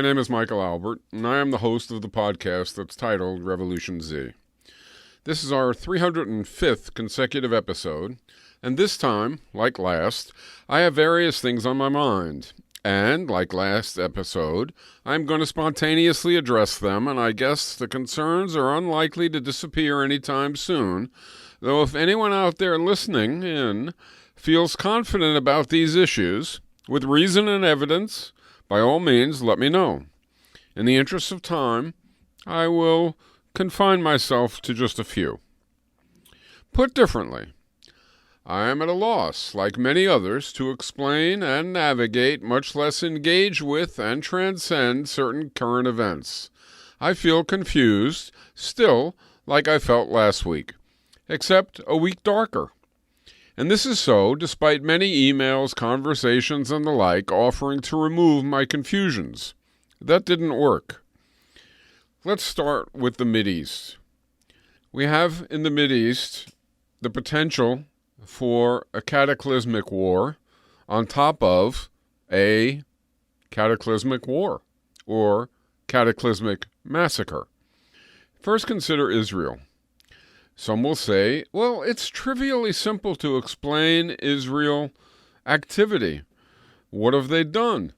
name is Michael Albert, and I am the host of the podcast that's titled RevolutionZ. This is our 305th consecutive episode, and this time, like last, I have various things on my mind. And, like last episode, I'm going to spontaneously address them, and I guess the concerns are unlikely to disappear anytime soon, though if anyone out there listening in feels confident about these issues, with reason and evidence, by all means, let me know. In the interest of time, I will confine myself to just a few. Put differently, I am at a loss, like many others, to explain and navigate, much less engage with and transcend certain current events. I feel confused, still, like I felt last week, except a week darker. And this is so despite many emails, conversations, and the like offering to remove my confusions. That didn't work. Let's start with the MIdeast. We have in the MIdeast the potential for a cataclysmic war on top of a cataclysmic war or cataclysmic massacre. First, consider Israel. Some will say, well, it's trivially simple to explain Israel activity. What have they done?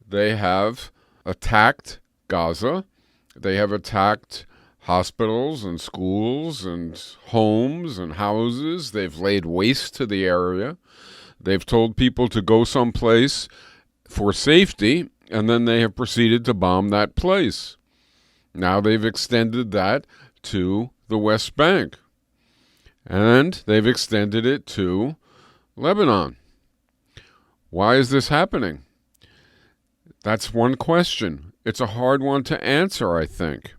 They have attacked Gaza. They have attacked hospitals and schools and homes and houses. They've laid waste to the area. They've told people to go someplace for safety, and then they have proceeded to bomb that place. Now they've extended that to the West Bank. And they've extended it to Lebanon. Why is this happening? That's one question. It's a hard one to answer, I think.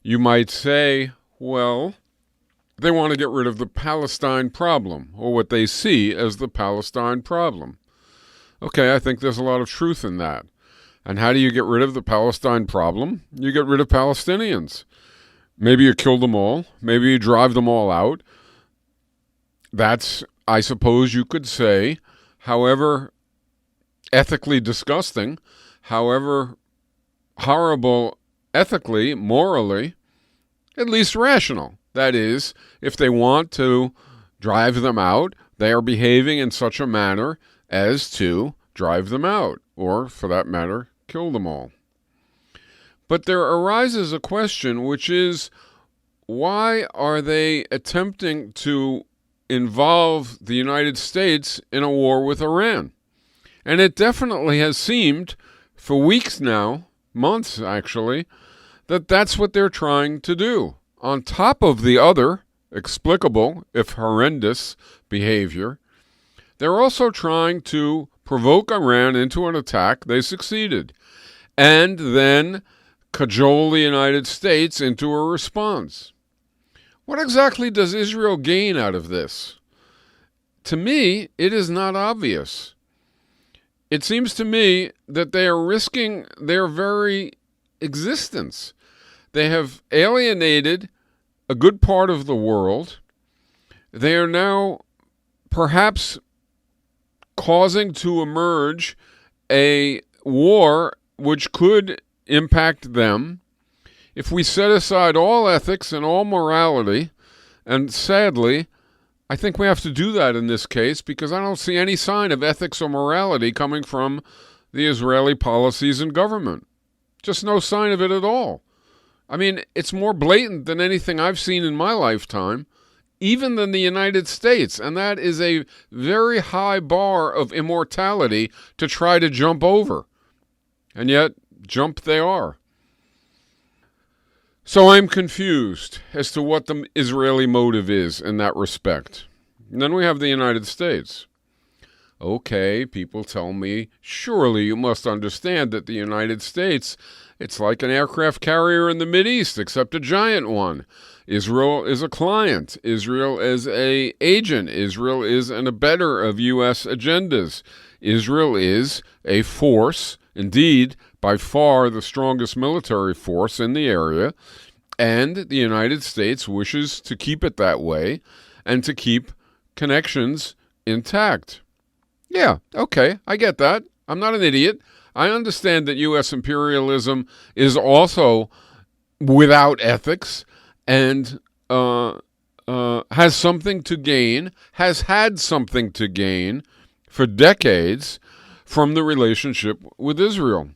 You might say, well, they want to get rid of the Palestine problem, or what they see as the Palestine problem. Okay, I think there's a lot of truth in that. And how do you get rid of the Palestine problem? You get rid of Palestinians. Maybe you kill them all. Maybe you drive them all out. That's, I suppose you could say, however ethically disgusting, however horrible ethically, morally, at least rational. That is, if they want to drive them out, they are behaving in such a manner as to drive them out, or, for that matter, kill them all. But there arises a question, which is, why are they attempting to involve the United States in a war with Iran? And it definitely has seemed, for weeks now, months actually, that that's what they're trying to do. On top of the other, explicable, if horrendous, behavior, they're also trying to provoke Iran into an attack. They succeeded. And then cajole the United States into a response. What exactly does Israel gain out of this? To me, it is not obvious. It seems to me that they are risking their very existence. They have alienated a good part of the world. They are now perhaps causing to emerge a war which could impact them. If we set aside all ethics and all morality, and sadly, I think we have to do that in this case because I don't see any sign of ethics or morality coming from the Israeli policies and government. Just no sign of it at all. I mean, it's more blatant than anything I've seen in my lifetime, even than the United States, and that is a very high bar of immortality to try to jump over. And yet, jump they are. So I'm confused as to what the Israeli motive is in that respect. And then we have the United States. Okay, people tell me, surely you must understand that the United States, it's like an aircraft carrier in the MIdeast, except a giant one. Israel is a client. Israel is an agent. Israel is an abettor of U.S. agendas. Israel is a force, indeed, by far the strongest military force in the area, and the United States wishes to keep it that way and to keep connections intact. Yeah, okay, I get that. I'm not an idiot. I understand that U.S. imperialism is also without ethics and has something to gain, has had something to gain for decades from the relationship with Israel.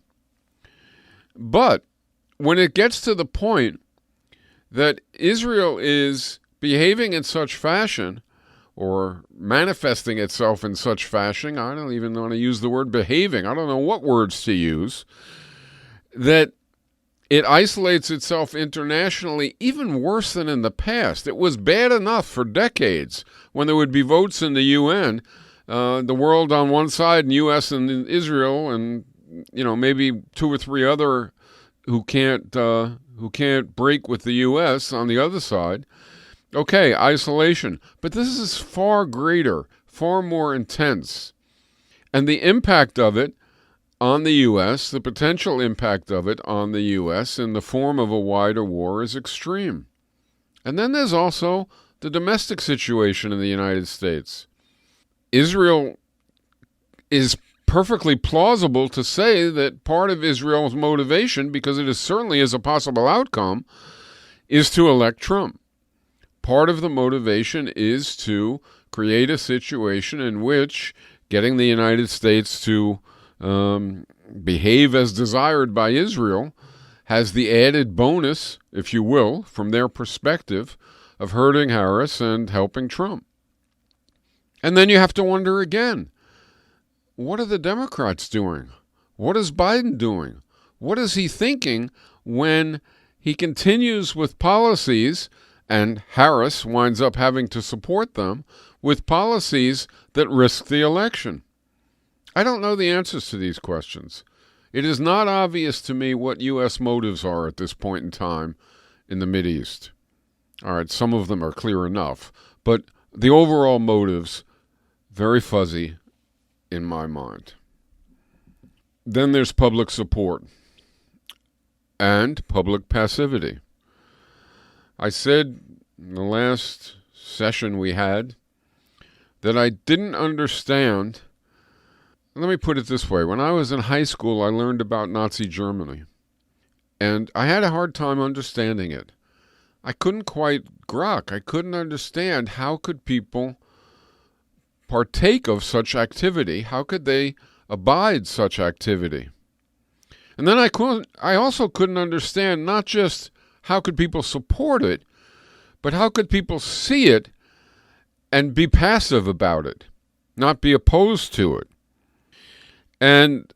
But when it gets to the point that Israel is behaving in such fashion or manifesting itself in such fashion, I don't even want to use the word behaving, I don't know what words to use, that it isolates itself internationally even worse than in the past. It was bad enough for decades when there would be votes in the UN, the world on one side and U.S. and Israel, and maybe two or three other who can't break with the U.S. on the other side. Okay, isolation. But this is far greater, far more intense. And the impact of it on the U.S., the potential impact of it on the U.S. in the form of a wider war is extreme. And then there's also the domestic situation in the United States. Israel is perfectly plausible to say that part of Israel's motivation, because it certainly is a possible outcome, is to elect Trump. Part of the motivation is to create a situation in which getting the United States to behave as desired by Israel has the added bonus, if you will, from their perspective, of hurting Harris and helping Trump. And then you have to wonder again, what are the Democrats doing? What is Biden doing? What is he thinking when he continues with policies, and Harris winds up having to support them, with policies that risk the election? I don't know the answers to these questions. It is not obvious to me what U.S. motives are at this point in time in the MIdeast. All right, some of them are clear enough, but the overall motives, very fuzzy in my mind. Then there's public support and public passivity. I said in the last session we had that I didn't understand. Let me put it this way. When I was in high school, I learned about Nazi Germany, and I had a hard time understanding it. I couldn't quite grok. I couldn't understand how could people partake of such activity. How could they abide such activity? And then I also couldn't understand not just how could people support it, but how could people see it and be passive about it, not be opposed to it. And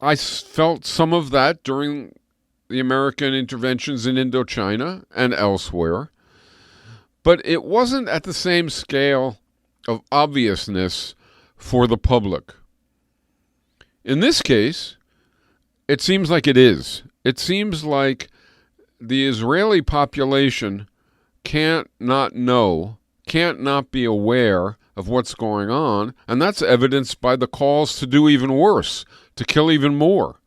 I felt some of that during the American interventions in Indochina and elsewhere, but it wasn't at the same scale of obviousness for the public. In this case, it seems like it is. It seems like the Israeli population can't not know, can't not be aware of what's going on, and that's evidenced by the calls to do even worse, to kill even more.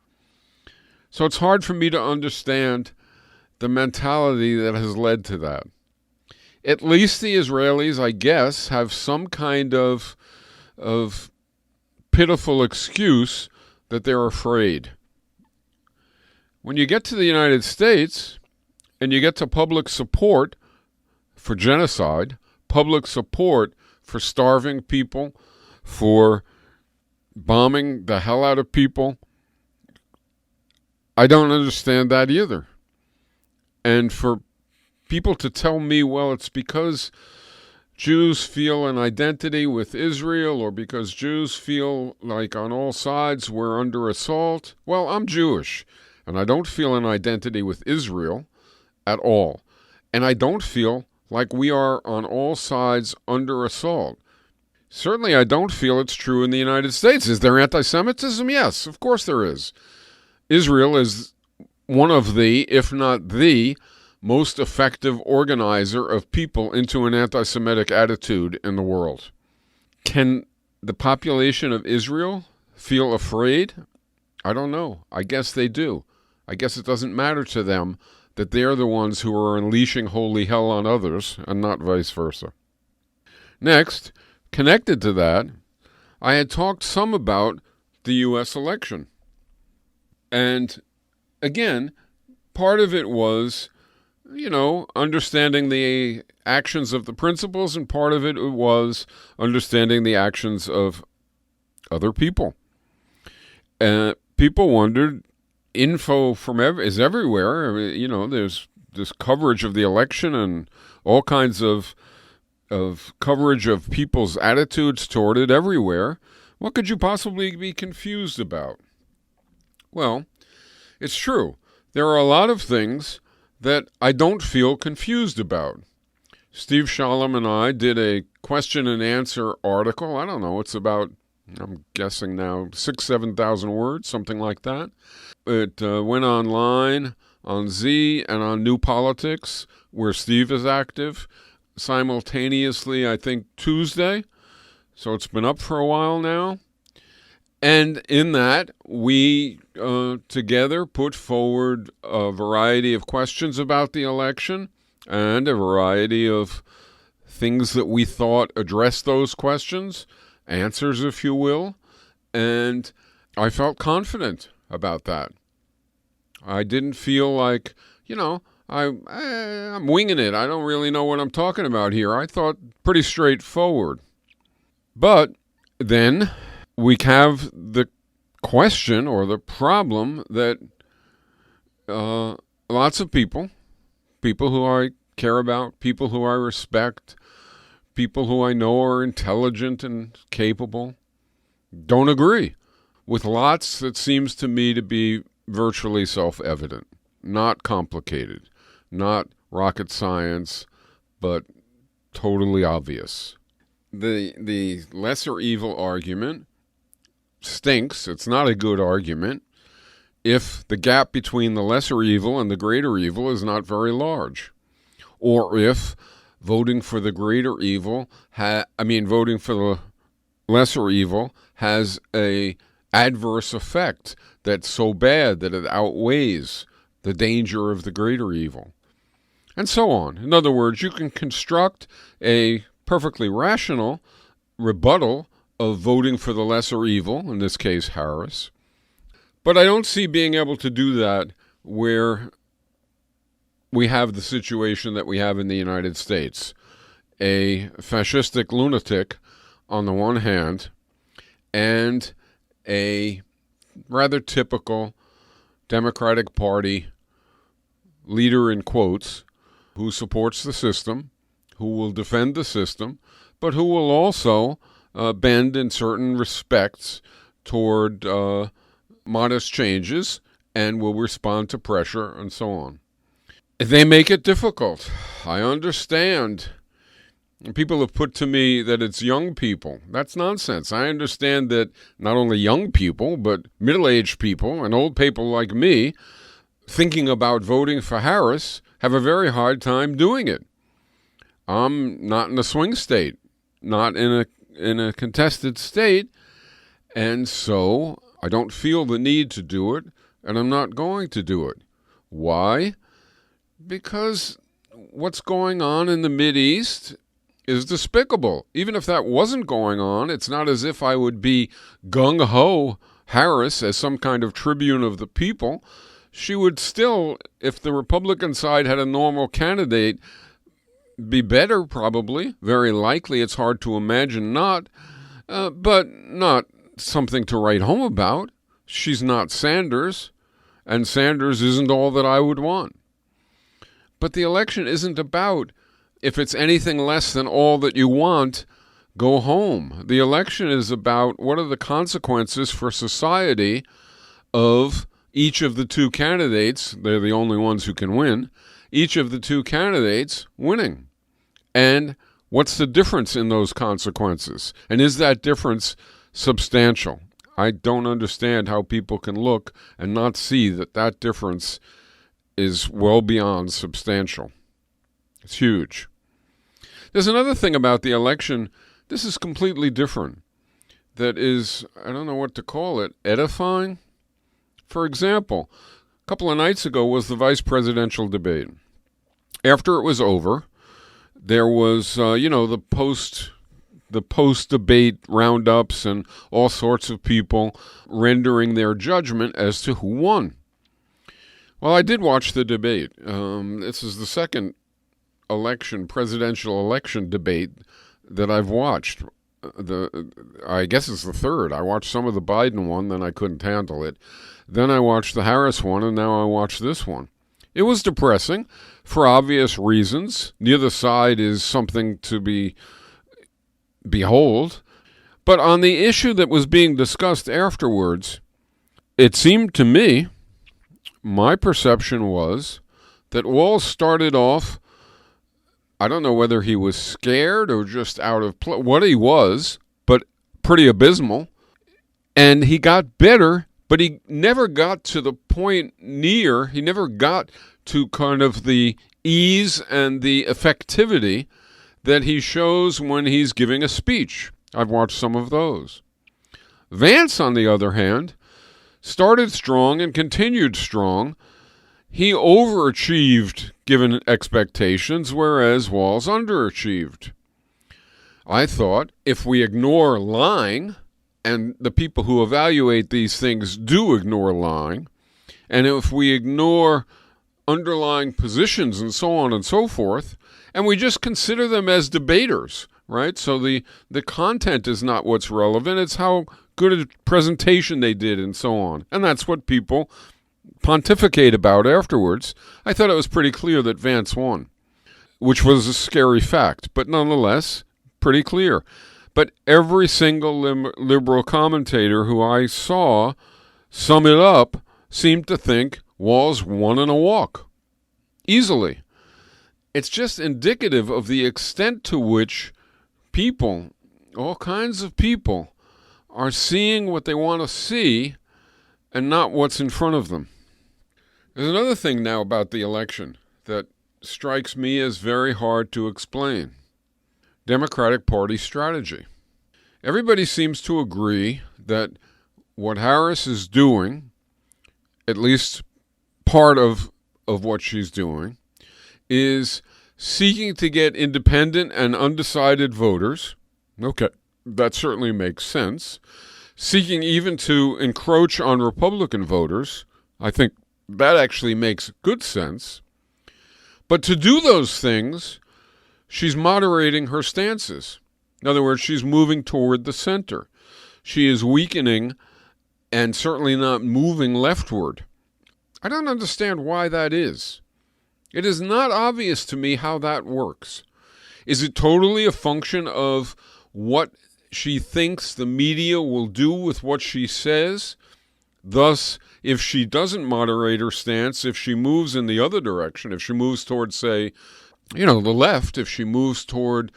So it's hard for me to understand the mentality that has led to that. At least the Israelis, I guess, have some kind of pitiful excuse that they're afraid. When you get to the United States and you get to public support for genocide, public support for starving people, for bombing the hell out of people, I don't understand that either. And for people to tell me, well, it's because Jews feel an identity with Israel or because Jews feel like on all sides we're under assault. Well, I'm Jewish, and I don't feel an identity with Israel at all. And I don't feel like we are on all sides under assault. Certainly I don't feel it's true in the United States. Is there anti-Semitism? Yes, of course there is. Israel is one of the, if not the, most effective organizer of people into an anti-Semitic attitude in the world. Can the population of Israel feel afraid? I don't know. I guess they do. I guess it doesn't matter to them that they're the ones who are unleashing holy hell on others and not vice versa. Next, connected to that, I had talked some about the U.S. election. And again, part of it was, understanding the actions of the principals, and part of it was understanding the actions of other people. People wondered, info is everywhere. There's this coverage of the election and all kinds of coverage of people's attitudes toward it everywhere. What could you possibly be confused about? Well, it's true. There are a lot of things that I don't feel confused about. Steve Shalom and I did a question and answer article. I don't know, it's about, I'm guessing now, 7,000 words, something like that. It went online on Z and on New Politics, where Steve is active, simultaneously, I think, Tuesday. So it's been up for a while now. And in that, we together put forward a variety of questions about the election and a variety of things that we thought addressed those questions, answers, if you will. And I felt confident about that. I didn't feel like, I'm winging it. I don't really know what I'm talking about here. I thought pretty straightforward. But then we have the question or the problem that lots of people who I care about, people who I respect, people who I know are intelligent and capable, don't agree with lots that seems to me to be virtually self-evident, not complicated, not rocket science, but totally obvious. The lesser evil argument stinks. It's not a good argument if the gap between the lesser evil and the greater evil is not very large, or if voting for the greater evil, voting for the lesser evil has a adverse effect that's so bad that it outweighs the danger of the greater evil, and so on. In other words, you can construct a perfectly rational rebuttal of voting for the lesser evil, in this case Harris. But I don't see being able to do that where we have the situation that we have in the United States. A fascistic lunatic on the one hand, and a rather typical Democratic Party leader in quotes who supports the system, who will defend the system, but who will also bend in certain respects toward modest changes and will respond to pressure and so on. They make it difficult. I understand. People have put to me that it's young people. That's nonsense. I understand that not only young people, but middle-aged people and old people like me thinking about voting for Harris have a very hard time doing it. I'm not in a swing state, not in a contested state, and so I don't feel the need to do it, and I'm not going to do it. Why? Because what's going on in the MIdeast is despicable. Even if that wasn't going on, it's not as if I would be gung-ho Harris as some kind of tribune of the people. She would still, if the Republican side had a normal candidate, be better, probably. Very likely. It's hard to imagine not, but not something to write home about. She's not Sanders, and Sanders isn't all that I would want. But the election isn't about, if it's anything less than all that you want, go home. The election is about what are the consequences for society of each of the two candidates. They're the only ones who can win. Each of the two candidates winning. And what's the difference in those consequences? And is that difference substantial? I don't understand how people can look and not see that that difference is well beyond substantial. It's huge. There's another thing about the election. This is completely different. That is, I don't know what to call it, edifying? For example, a couple of nights ago was the vice presidential debate. After it was over, there was, the the post-debate roundups and all sorts of people rendering their judgment as to who won. Well, I did watch the debate. This is the second presidential election debate that I've watched. I guess it's the third. I watched some of the Biden one, then I couldn't handle it. Then I watched the Harris one, and now I watched this one. It was depressing for obvious reasons. Neither side is something to behold. But on the issue that was being discussed afterwards, it seemed to me, my perception was, that Walz started off, I don't know whether he was scared or just out of what he was, but pretty abysmal. And he got better, but he never got to the point he never got to kind of the ease and the effectivity that he shows when he's giving a speech. I've watched some of those. Vance, on the other hand, started strong and continued strong. He overachieved given expectations, whereas Walz underachieved. I thought if we ignore lying, and the people who evaluate these things do ignore lying, and if we ignore underlying positions and so on and so forth, and we just consider them as debaters, right? So the content is not what's relevant, it's how good a presentation they did and so on. And that's what people pontificate about afterwards. I thought it was pretty clear that Vance won, which was a scary fact, but nonetheless, pretty clear. But every single liberal commentator who I saw sum it up seemed to think Walz won in a walk. Easily. It's just indicative of the extent to which people, all kinds of people, are seeing what they want to see and not what's in front of them. There's another thing now about the election that strikes me as very hard to explain. Democratic Party strategy. Everybody seems to agree that what Harris is doing, at least part of what she's doing, is seeking to get independent and undecided voters. Okay, that certainly makes sense. Seeking even to encroach on Republican voters. I think that actually makes good sense. But to do those things, she's moderating her stances. In other words, she's moving toward the center. She is weakening and certainly not moving leftward. I don't understand why that is. It is not obvious to me how that works. Is it totally a function of what she thinks the media will do with what she says? Thus, if she doesn't moderate her stance, if she moves in the other direction, if she moves toward, say, the left, if she moves toward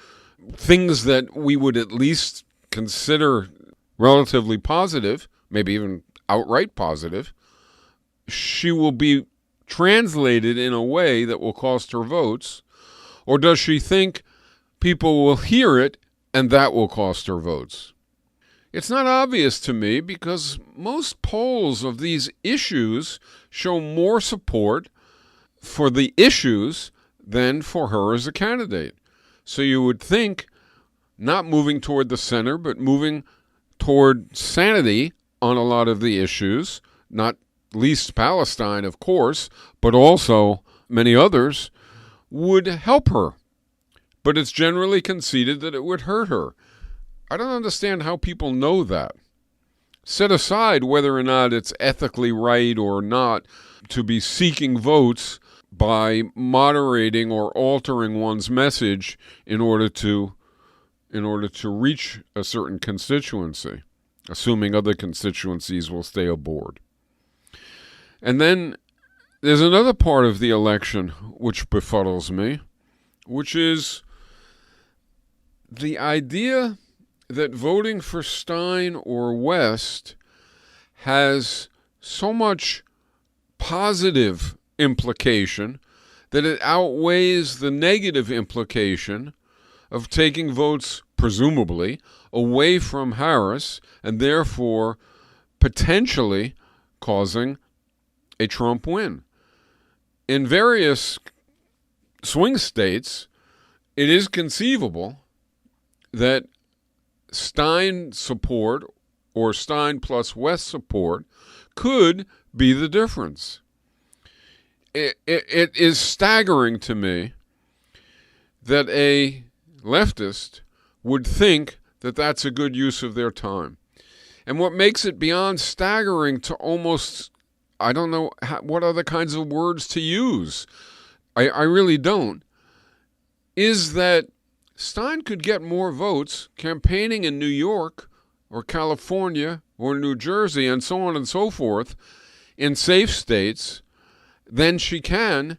things that we would at least consider relatively positive, maybe even outright positive, she will be translated in a way that will cost her votes? Or does she think people will hear it and that will cost her votes? It's not obvious to me because most polls of these issues show more support for the issues than for her as a candidate. So you would think not moving toward the center, but moving toward sanity on a lot of the issues, not least Palestine, of course, but also many others, would help her. But it's generally conceded that it would hurt her. I don't understand how people know that. Set aside whether or not it's ethically right or not to be seeking votes by moderating or altering one's message in order to reach a certain constituency, assuming other constituencies will stay aboard. And then there's another part of the election which befuddles me, which is the idea that voting for Stein or West has so much positive implication that it outweighs the negative implication of taking votes, presumably, away from Harris and therefore potentially causing a Trump win. In various swing states, it is conceivable that Stein support or Stein plus West support could be the difference. It is staggering to me that a leftist would think that that's a good use of their time. And what makes it beyond staggering to almost, I don't know what other kinds of words to use, I really don't, is that Stein could get more votes campaigning in New York or California or New Jersey and so on and so forth in safe states than she can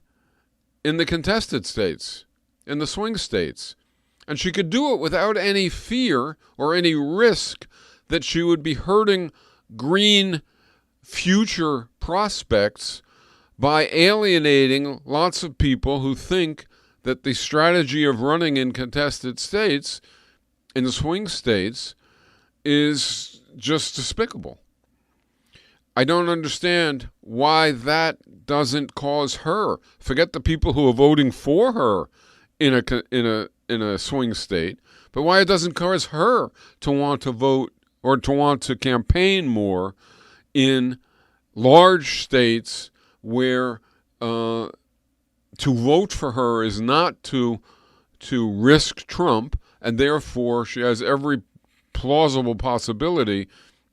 in the contested states, in the swing states. And she could do it without any fear or any risk that she would be hurting green future prospects by alienating lots of people who think that the strategy of running in contested states, in the swing states, is just despicable. I don't understand why that doesn't cause her, forget the people who are voting for her in a swing state, but why it doesn't cause her to want to vote or to want to campaign more in large states where to vote for her is not to risk Trump, and therefore she has every plausible possibility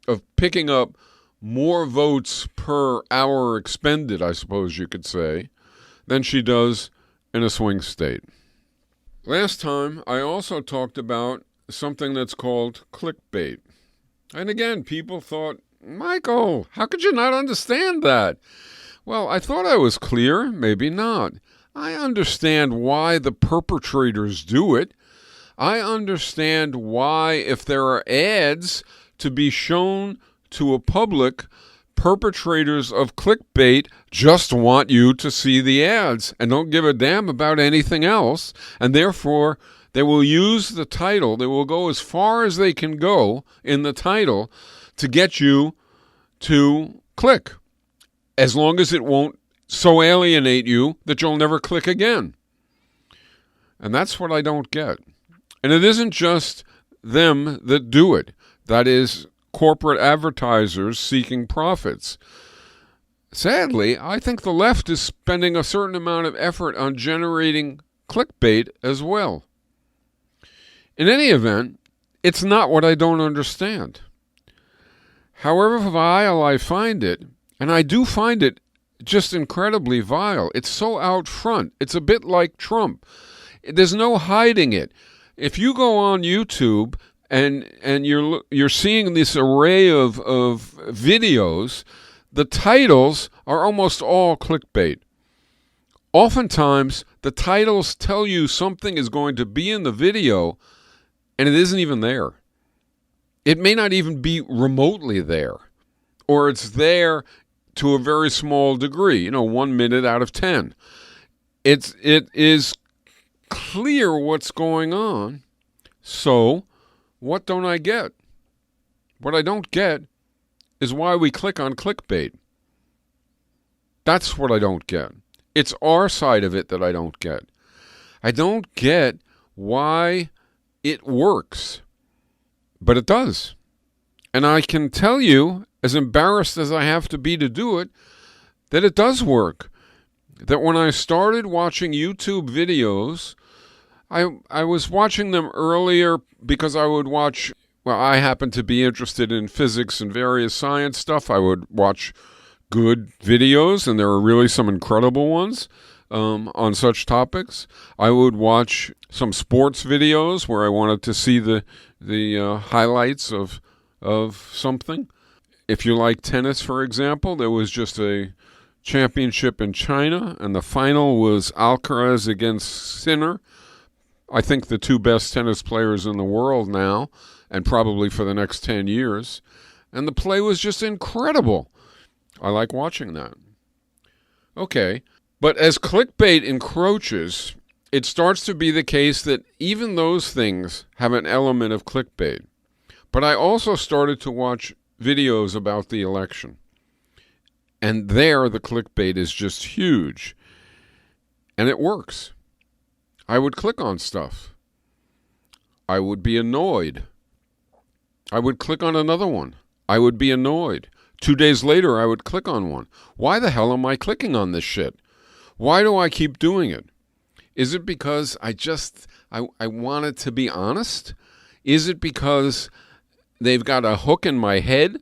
of picking up more votes per hour expended, I suppose you could say, than she does in a swing state. Last time, I also talked about something that's called clickbait. And again, people thought, Michael, how could you not understand that? Well, I thought I was clear, maybe not. I understand why the perpetrators do it. I understand why, if there are ads to be shown to a public, perpetrators of clickbait just want you to see the ads and don't give a damn about anything else, and therefore they will use the title, they will go as far as they can go in the title to get you to click, as long as it won't so alienate you that you'll never click again. And that's what I don't get. And it isn't just them that do it. That is corporate advertisers seeking profits. Sadly, I think the left is spending a certain amount of effort on generating clickbait as well. In any event, it's not what I don't understand. However vile I find it, and I do find it just incredibly vile, it's so out front. It's a bit like Trump. There's no hiding it. If you go on YouTube and you're seeing this array of videos, the titles are almost all clickbait. Oftentimes, the titles tell you something is going to be in the video, and it isn't even there. It may not even be remotely there, or it's there to a very small degree, 1 minute out of 10. It is clear what's going on. So, what don't I get? What I don't get is why we click on clickbait. That's what I don't get. It's our side of it that I don't get. I don't get why it works, but it does. And I can tell you, as embarrassed as I have to be to do it, that it does work. That when I started watching YouTube videos, I was watching them earlier because I would watch, I happen to be interested in physics and various science stuff. I would watch good videos, and there are really some incredible ones on such topics. I would watch some sports videos where I wanted to see the highlights of something. If you like tennis, for example, there was just a championship in China, and the final was Alcaraz against Sinner. I think the two best tennis players in the world now, and probably for the next 10 years. And the play was just incredible. I like watching that. Okay, but as clickbait encroaches, it starts to be the case that even those things have an element of clickbait. But I also started to watch videos about the election. And there, the clickbait is just huge. And it works. I would click on stuff. I would be annoyed. I would click on another one. I would be annoyed. 2 days later, I would click on one. Why the hell am I clicking on this shit? Why do I keep doing it? Is it because I want it to be honest? Is it because they've got a hook in my head?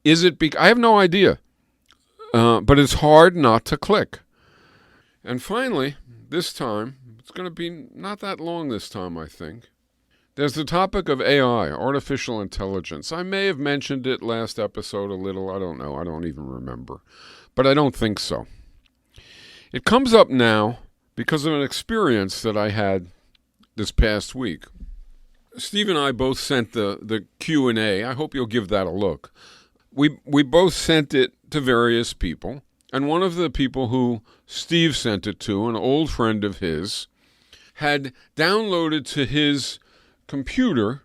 Is it I have no idea. But it's hard not to click. And finally, this time, it's going to be not that long this time, I think. There's the topic of AI, artificial intelligence. I may have mentioned it last episode a little. I don't know. I don't even remember. But I don't think so. It comes up now because of an experience that I had this past week. Steve and I both sent the Q&A. I hope you'll give that a look. We both sent it to various people. And one of the people who Steve sent it to, an old friend of his, had downloaded to his computer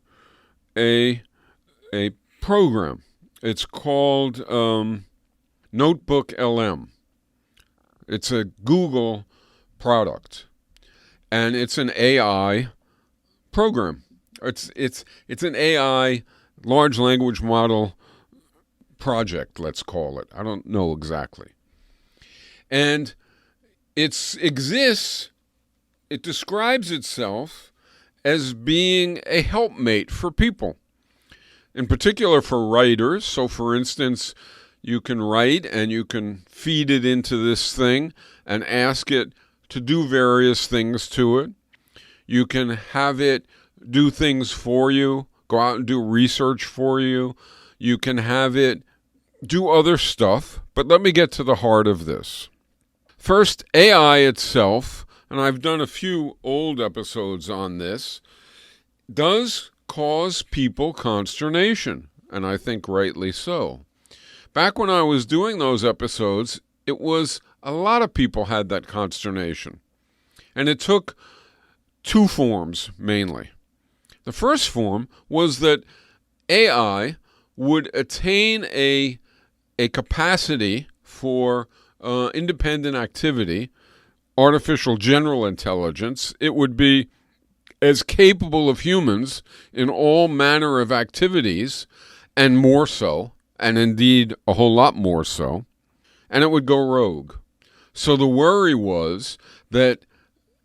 a program. It's called Notebook LM. It's a Google product, and it's an AI program. It's an AI large language model project, let's call it. I don't know exactly. And it describes itself as being a helpmate for people, in particular for writers. So, for instance, you can write and you can feed it into this thing and ask it to do various things to it. You can have it do things for you, go out and do research for you. You can have it do other stuff. But let me get to the heart of this. First, AI itself, and I've done a few old episodes on this, does cause people consternation, and I think rightly so. Back when I was doing those episodes, it was a lot of people had that consternation. And it took two forms, mainly. The first form was that AI would attain a capacity for independent activity, artificial general intelligence. It would be as capable of humans in all manner of activities, and more so, and indeed a whole lot more so, and it would go rogue. So the worry was that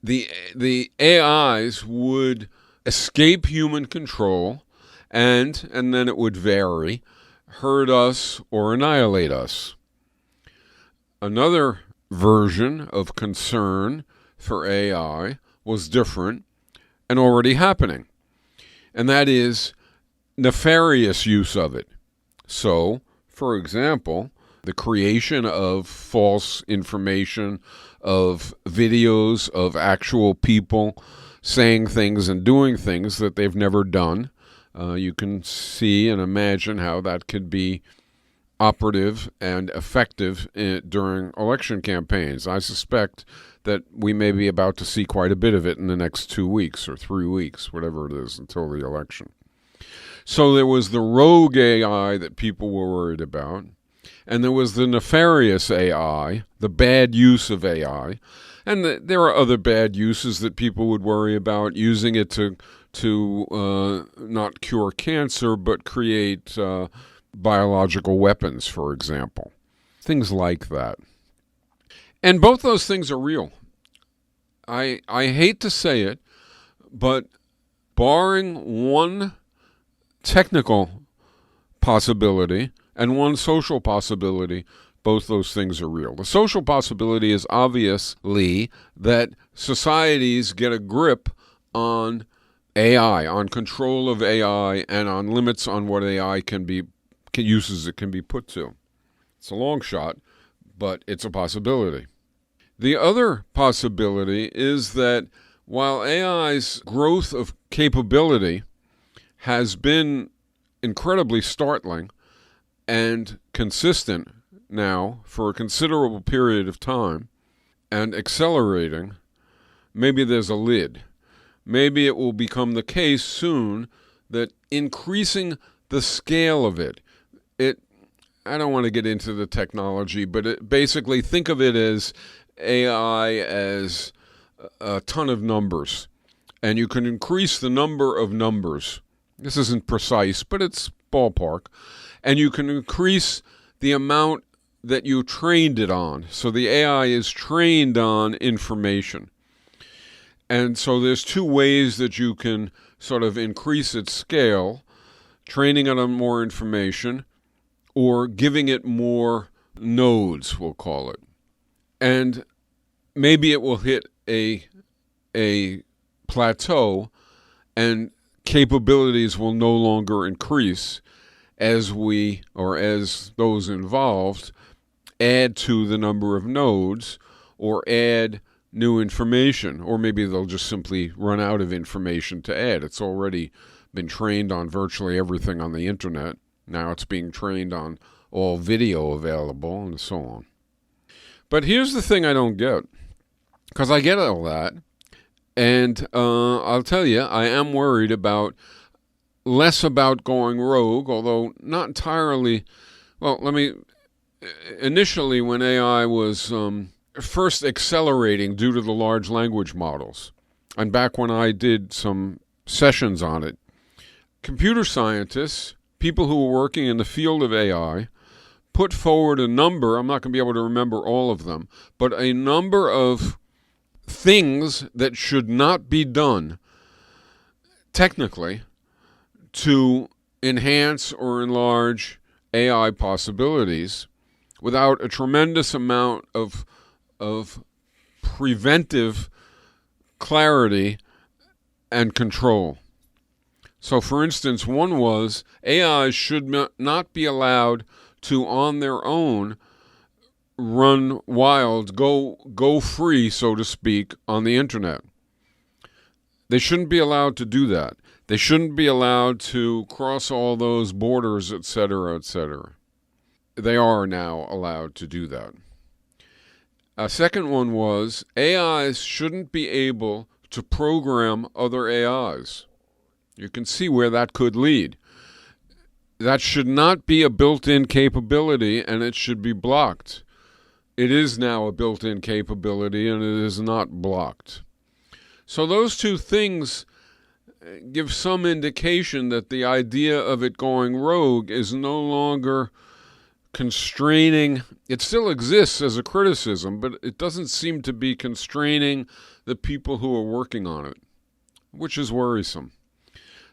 the AIs would escape human control, and then it would vary, hurt us or annihilate us. Another version of concern for AI was different and already happening, and that is nefarious use of it. So, for example, the creation of false information, of videos of actual people saying things and doing things that they've never done. You can see and imagine how that could be operative and effective during election campaigns. I suspect that we may be about to see quite a bit of it in the next 2 weeks or 3 weeks, whatever it is, until the election. So there was the rogue AI that people were worried about, and there was the nefarious AI, the bad use of AI, and there are other bad uses that people would worry about, using it to not cure cancer, but create biological weapons, for example. Things like that. And both those things are real. I hate to say it, but barring one technical possibility and one social possibility, both those things are real. The social possibility is obviously that societies get a grip on AI, on control of AI, and on limits on what AI uses it can be put to. It's a long shot, but it's a possibility. The other possibility is that while AI's growth of capability has been incredibly startling and consistent now for a considerable period of time and accelerating, maybe there's a lid. Maybe it will become the case soon that increasing the scale of it, I don't want to get into the technology, but basically think of it as AI as a ton of numbers, and you can increase the number of numbers This isn't precise, but it's ballpark. And you can increase the amount that you trained it on. So the AI is trained on information. And so there's two ways that you can sort of increase its scale: training it on more information or giving it more nodes, we'll call it. And maybe it will hit a plateau and capabilities will no longer increase as we, or as those involved, add to the number of nodes or add new information, or maybe they'll just simply run out of information to add. It's already been trained on virtually everything on the internet. Now it's being trained on all video available and so on. But here's the thing I don't get, because I get all that, and I'll tell you, I am worried less about going rogue, although not entirely. Well, initially when AI was first accelerating due to the large language models, and back when I did some sessions on it, computer scientists, people who were working in the field of AI, put forward a number, I'm not going to be able to remember all of them, but a number of things that should not be done technically to enhance or enlarge AI possibilities without a tremendous amount of preventive clarity and control. So, for instance, one was AI should not be allowed to, on their own, run wild, go free, so to speak, on the internet. They shouldn't be allowed to do that. They shouldn't be allowed to cross all those borders, etc., etc. They are now allowed to do that. A second one was AIs shouldn't be able to program other AIs. You can see where that could lead. That should not be a built-in capability, and it should be blocked. It is now a built-in capability, and it is not blocked. So those two things give some indication that the idea of it going rogue is no longer constraining. It still exists as a criticism, but it doesn't seem to be constraining the people who are working on it, which is worrisome.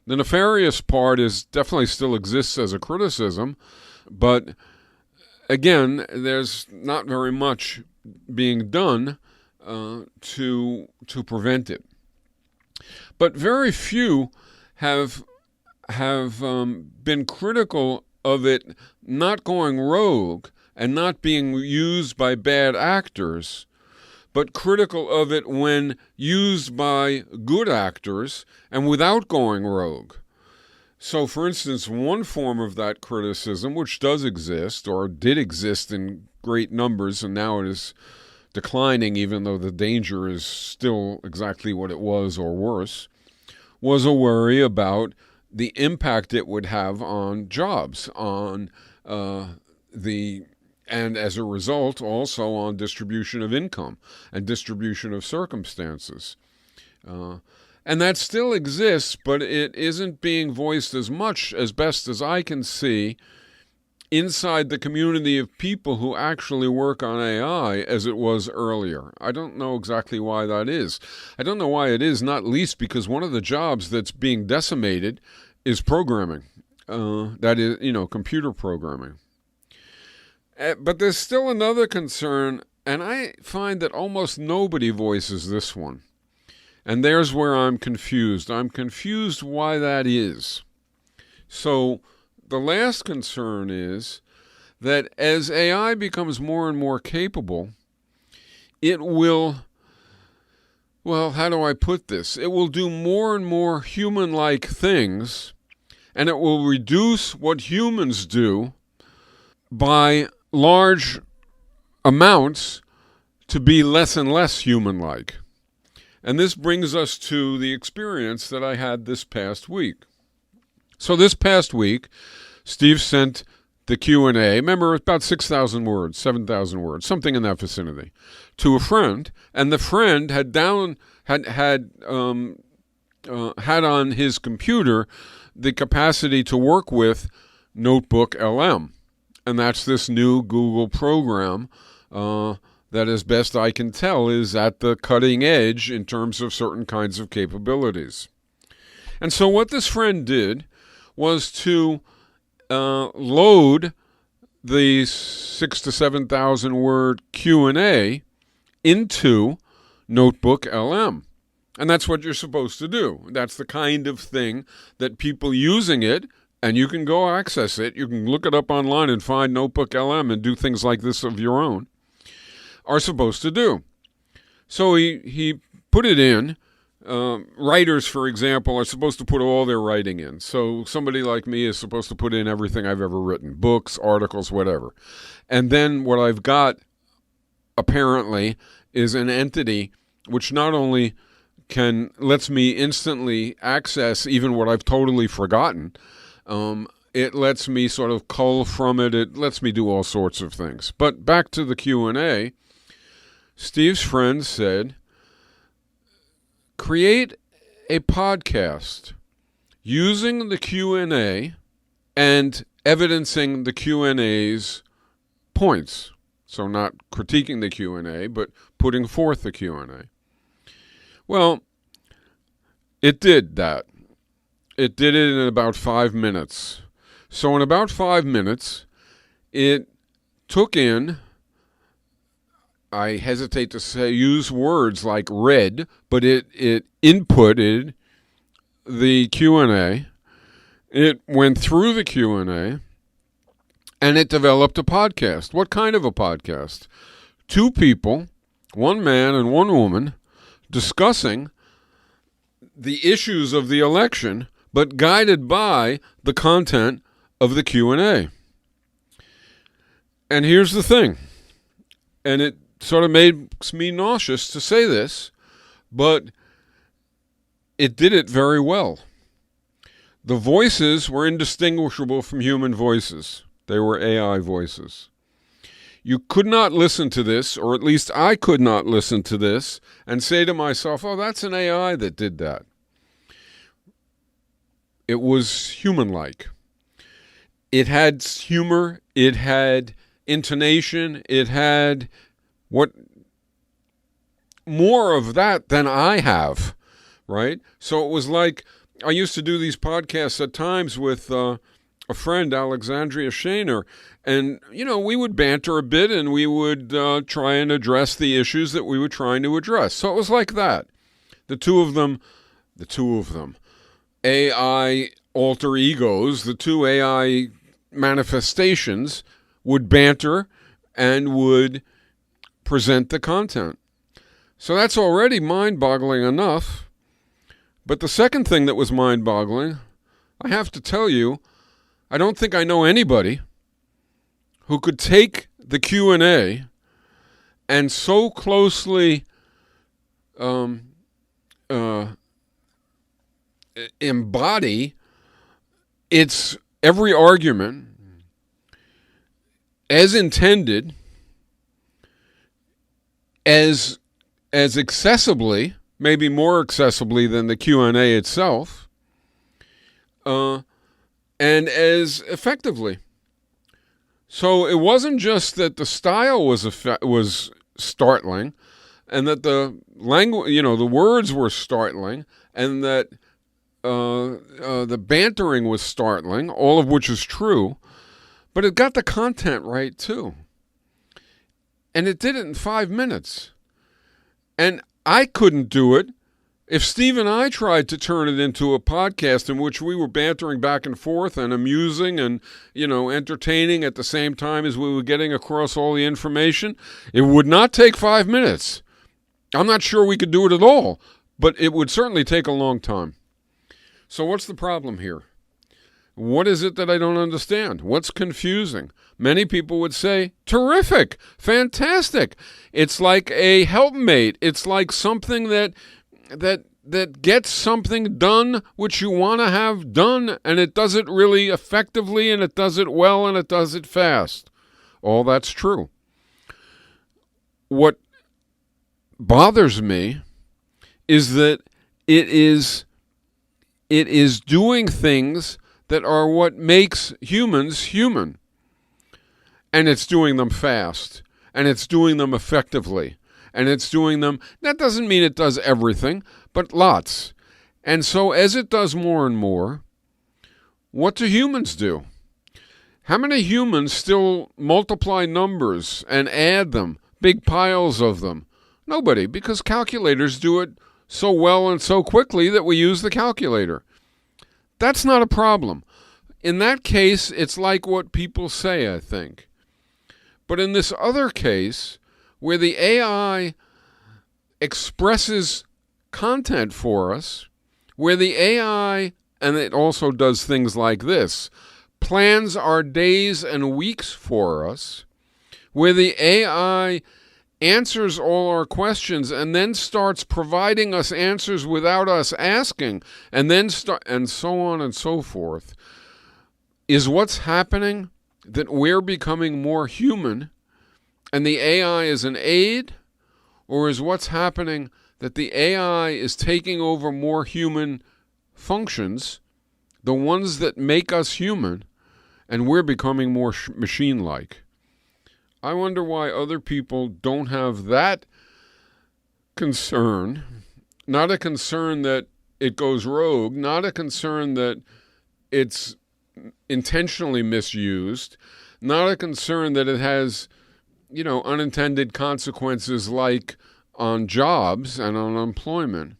The nefarious part is definitely still exists as a criticism, but again, there's not very much being done to prevent it. But very few have been critical of it not going rogue and not being used by bad actors, but critical of it when used by good actors and without going rogue. So, for instance, one form of that criticism, which does exist, or did exist in great numbers, and now it is declining even though the danger is still exactly what it was or worse, was a worry about the impact it would have on jobs, on and as a result also on distribution of income and distribution of circumstances. And that still exists, but it isn't being voiced as much, as best as I can see, inside the community of people who actually work on AI as it was earlier. I don't know exactly why that is. I don't know why it is, not least because one of the jobs that's being decimated is programming. That is, computer programming. But there's still another concern, and I find that almost nobody voices this one. And there's where I'm confused. I'm confused why that is. So the last concern is that as AI becomes more and more capable, it will, well, how do I put this? It will do more and more human-like things, and it will reduce what humans do by large amounts to be less and less human-like. And this brings us to the experience that I had this past week. So this past week, Steve sent the Q&A, remember, about 6,000 words, 7,000 words, something in that vicinity, to a friend, and the friend had on his computer the capacity to work with Notebook LM. And that's this new Google program that, as best I can tell, is at the cutting edge in terms of certain kinds of capabilities. And so what this friend did was to load the 6,000 to 7,000 word Q&A into Notebook LM. And that's what you're supposed to do. That's the kind of thing that people using it, and you can go access it, you can look it up online and find Notebook LM and do things like this of your own, are supposed to do. So he put it in. Writers, for example, are supposed to put all their writing in. So somebody like me is supposed to put in everything I've ever written, books, articles, whatever. And then what I've got, apparently, is an entity which not only lets me instantly access even what I've totally forgotten, it lets me sort of cull from it. It lets me do all sorts of things. But back to the Q&A, Steve's friend said, create a podcast using the Q&A and evidencing the Q&A's points. So not critiquing the Q&A, but putting forth the Q&A. Well, it did that. It did it in about 5 minutes. So in about 5 minutes, it took in, I hesitate to use words like read, but it inputted the Q&A. It went through the Q&A, and it developed a podcast. What kind of a podcast? 2 people, 1 man and 1 woman, discussing the issues of the election, but guided by the content of the Q&A. And here's the thing, and it sort of makes me nauseous to say this, but it did it very well. The voices were indistinguishable from human voices. They were AI voices. You could not listen to this, or at least I could not listen to this, and say to myself, oh, that's an AI that did that. It was human-like. It had humor, it had intonation, it had more of that than I have, right? So it was like, I used to do these podcasts at times with a friend, Alexandria Shaner, and, we would banter a bit and we would try and address the issues that we were trying to address. So it was like that. The two of them, AI alter egos, the 2 AI manifestations, would banter and would present the content. So that's already mind-boggling enough. But the second thing that was mind-boggling, I have to tell you, I don't think I know anybody who could take the Q&A and so closely embody its every argument as intended, as accessibly, maybe more accessibly than the Q&A itself, and as effectively. So it wasn't just that the style was startling, and that the language, the words were startling, and that the bantering was startling, all of which is true, but it got the content right too. And it did it in 5 minutes. And I couldn't do it if Steve and I tried to turn it into a podcast in which we were bantering back and forth and amusing and, entertaining at the same time as we were getting across all the information. It would not take 5 minutes. I'm not sure we could do it at all, but it would certainly take a long time. So what's the problem here? What is it that I don't understand? What's confusing? Many people would say, terrific, fantastic. It's like a helpmate. It's like something that gets something done which you want to have done, and it does it really effectively, and it does it well, and it does it fast. All that's true. What bothers me is that it is it is doing things that are what makes humans human. And it's doing them fast, and it's doing them effectively, and it's doing them, that doesn't mean it does everything, but lots. And so as it does more and more, what do humans do? How many humans still multiply numbers and add them, big piles of them? Nobody, because calculators do it so well and so quickly that we use the calculator. That's not a problem. In that case, it's like what people say, I think. But in this other case, where the AI expresses content for us, where the AI, and it also does things like this, plans our days and weeks for us, where the AI answers all our questions and then starts providing us answers without us asking, and then and so on and so forth, is what's happening that we're becoming more human and the AI is an aid, or is what's happening that the AI is taking over more human functions, the ones that make us human, and we're becoming more machine-like? I wonder why other people don't have that concern, not a concern that it goes rogue, not a concern that it's intentionally misused, not a concern that it has, unintended consequences like on jobs and on employment,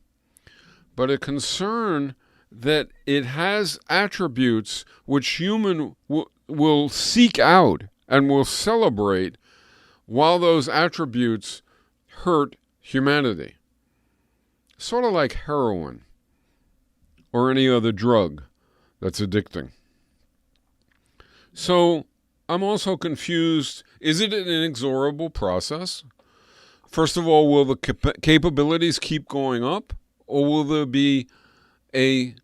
but a concern that it has attributes which human will seek out and will celebrate while those attributes hurt humanity. Sort of like heroin or any other drug that's addicting. So I'm also confused. Is it an inexorable process? First of all, will the capabilities keep going up, or will there be a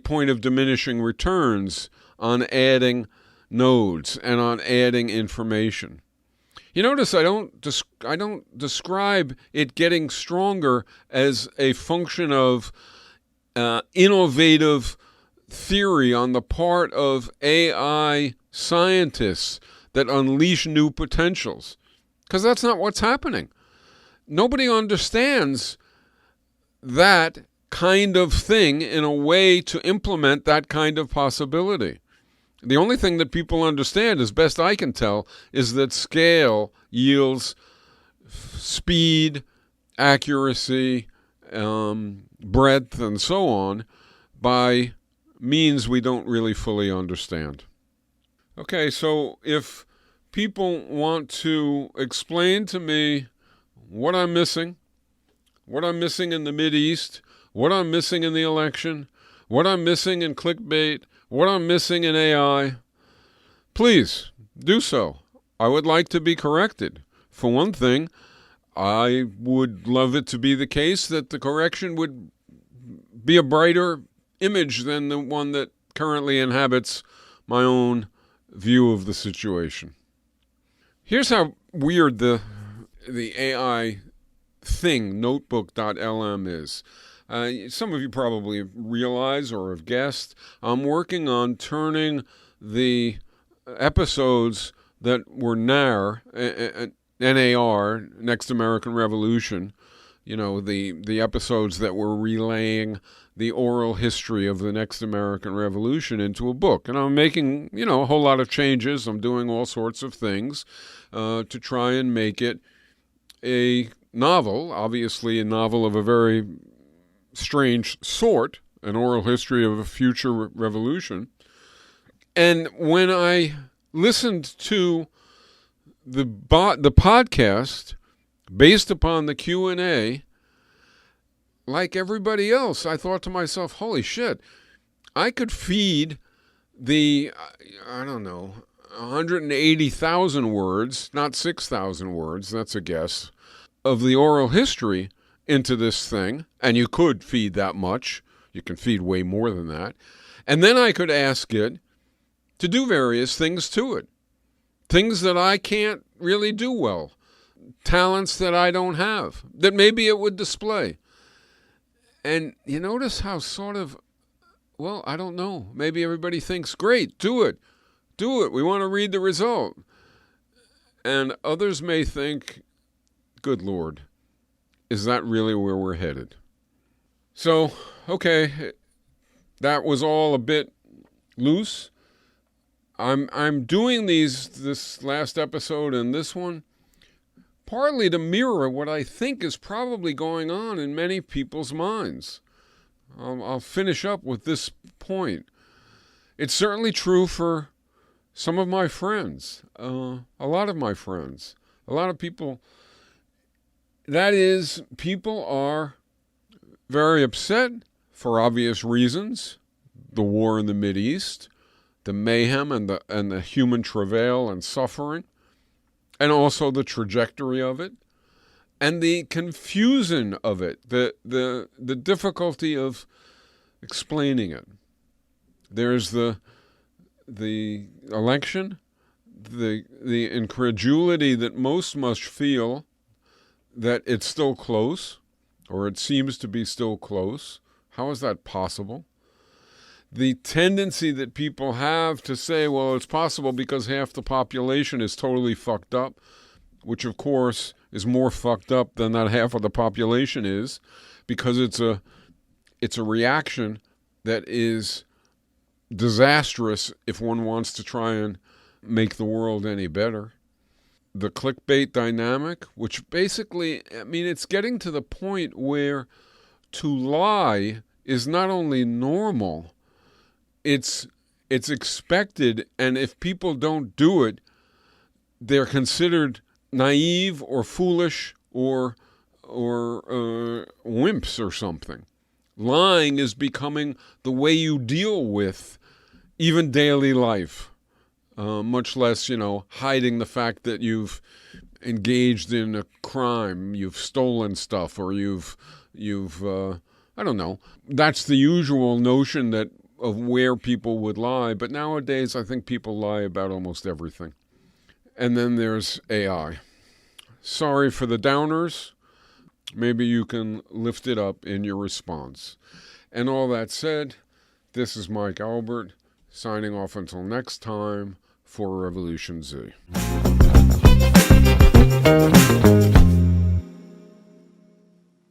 point of diminishing returns on adding nodes and on adding information? You notice I don't describe it getting stronger as a function of innovative theory on the part of AI scientists that unleash new potentials, because that's not what's happening. Nobody understands that kind of thing in a way to implement that kind of possibility. The only thing that people understand, as best I can tell, is that scale yields speed, accuracy, breadth, and so on by means we don't really fully understand. Okay, so if people want to explain to me what I'm missing in the MIdeast, what I'm missing in the election, what I'm missing in clickbait, what I'm missing in AI, please do so. I would like to be corrected. For one thing, I would love it to be the case that the correction would be a brighter image than the one that currently inhabits my own view of the situation. Here's how weird the AI thing, notebook.lm, is. Some of you probably realize or have guessed, I'm working on turning the episodes that were NAR, Next American Revolution, the episodes that were relaying the oral history of the next American Revolution into a book. And I'm making, a whole lot of changes. I'm doing all sorts of things to try and make it a novel, obviously a novel of a very strange sort, an oral history of a future revolution. And when I listened to the podcast based upon the Q&A, like everybody else, I thought to myself, holy shit, I could feed the, 180,000 words, not 6,000 words, that's a guess, of the oral history into this thing, and you could feed that much. You can feed way more than that. And then I could ask it to do various things to it, things that I can't really do well, talents that I don't have, that maybe it would display. And you notice how sort of well, I don't know. Maybe everybody thinks, great, do it. Do it. We want to read the result. And others may think, good Lord, is that really where we're headed? So, okay, that was all a bit loose. I'm doing this last episode and this one partly to mirror what I think is probably going on in many people's minds. I'll finish up with this point. It's certainly true for some of my friends, a lot of my friends, a lot of people. That is, people are very upset for obvious reasons. The war in the MIdeast, the mayhem and the human travail and suffering, and also the trajectory of it, and the confusion of it, the difficulty of explaining it. There's the election, the incredulity that most must feel that it's still close, or it seems to be still close. How is that possible? The tendency that people have to say, well, it's possible because half the population is totally fucked up, which of course is more fucked up than that half of the population is, because it's a reaction that is disastrous if one wants to try and make the world any better. The clickbait dynamic, which basically, I mean, it's getting to the point where to lie is not only normal, it's expected, and if people don't do it, they're considered naive or foolish or wimps or something. Lying is becoming the way you deal with even daily life, much less, hiding the fact that you've engaged in a crime, you've stolen stuff, or you've I don't know. That's the usual notion of where people would lie, but nowadays I think people lie about almost everything. And then there's AI. Sorry for the downers. Maybe you can lift it up in your response. And all that said, this is Mike Albert, signing off until next time for Revolution Z.